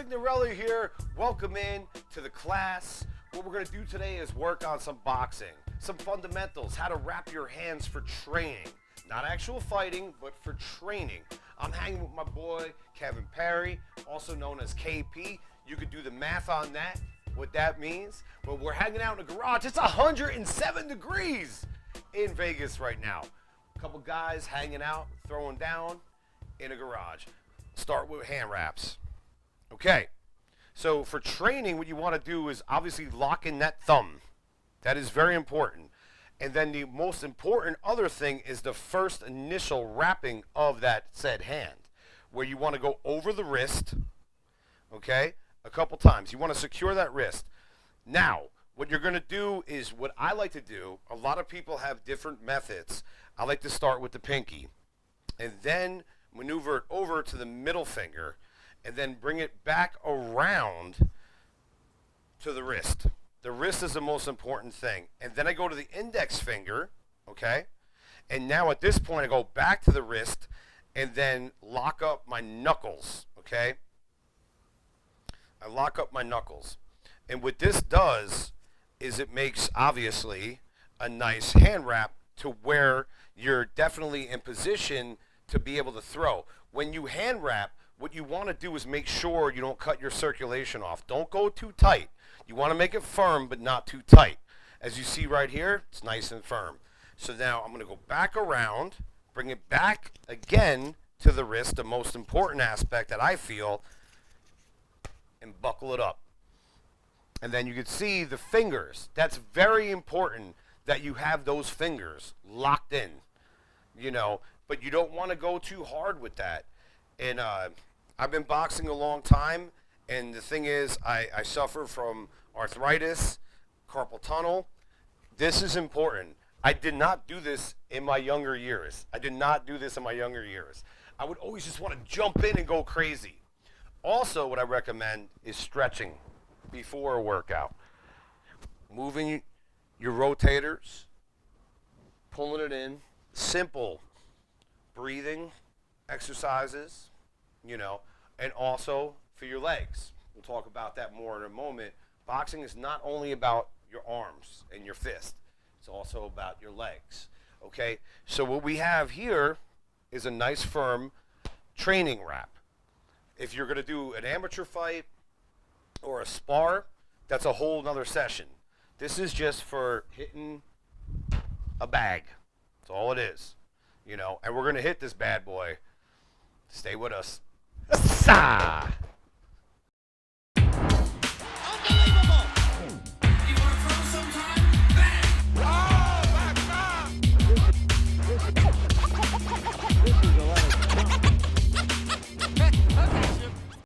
Signorelli here. Welcome in to the class. What we're going to do today is work on some boxing, some fundamentals, how to wrap your hands for training. Not actual fighting, but for training. I'm hanging with my boy, Kevin Perry, also known as KP. You could do the math on that, what that means. But we're hanging out in the garage. It's 107 degrees in Vegas right now. A couple guys hanging out, throwing down in a garage. Start with hand wraps. Okay, so for training, what you want to do is obviously lock in that thumb. That is very important. And then the most important other thing is the first initial wrapping of that said hand, where you want to go over the wrist, okay, a couple times. You want to secure that wrist. Now, what you're going to do is what I like to do. A lot of people have different methods. I like to start with the pinky and then maneuver it over to the middle finger and then bring it back around to the wrist. The wrist is the most important thing. And then I go to the index finger, okay? And now at this point I go back to the wrist and then lock up my knuckles, okay? I lock up my knuckles. And what this does is it makes, obviously, a nice hand wrap to where you're definitely in position to be able to throw. When you hand wrap, what you want to do is make sure you don't cut your circulation off. Don't go too tight. You want to make it firm, but not too tight. As you see right here, it's nice and firm. So now I'm going to go back around, bring it back again to the wrist, the most important aspect that I feel, and buckle it up. And then you can see the fingers. That's very important that you have those fingers locked in, you know, but you don't want to go too hard with that. And I've been boxing a long time, and the thing is, I suffer from arthritis, carpal tunnel. This is important. I did not do this in my younger years. I would always just want to jump in and go crazy. Also, what I recommend is stretching before a workout. Moving your rotators, pulling it in, simple breathing exercises, you know, and also for your legs. We'll talk about that more in a moment. Boxing is not only about your arms and your fist. It's also about your legs, okay? So what we have here is a nice firm training wrap. If you're going to do an amateur fight or a spar, that's a whole nother session. This is just for hitting a bag. That's all it is, you know, and we're going to hit this bad boy. Stay with us. Assa!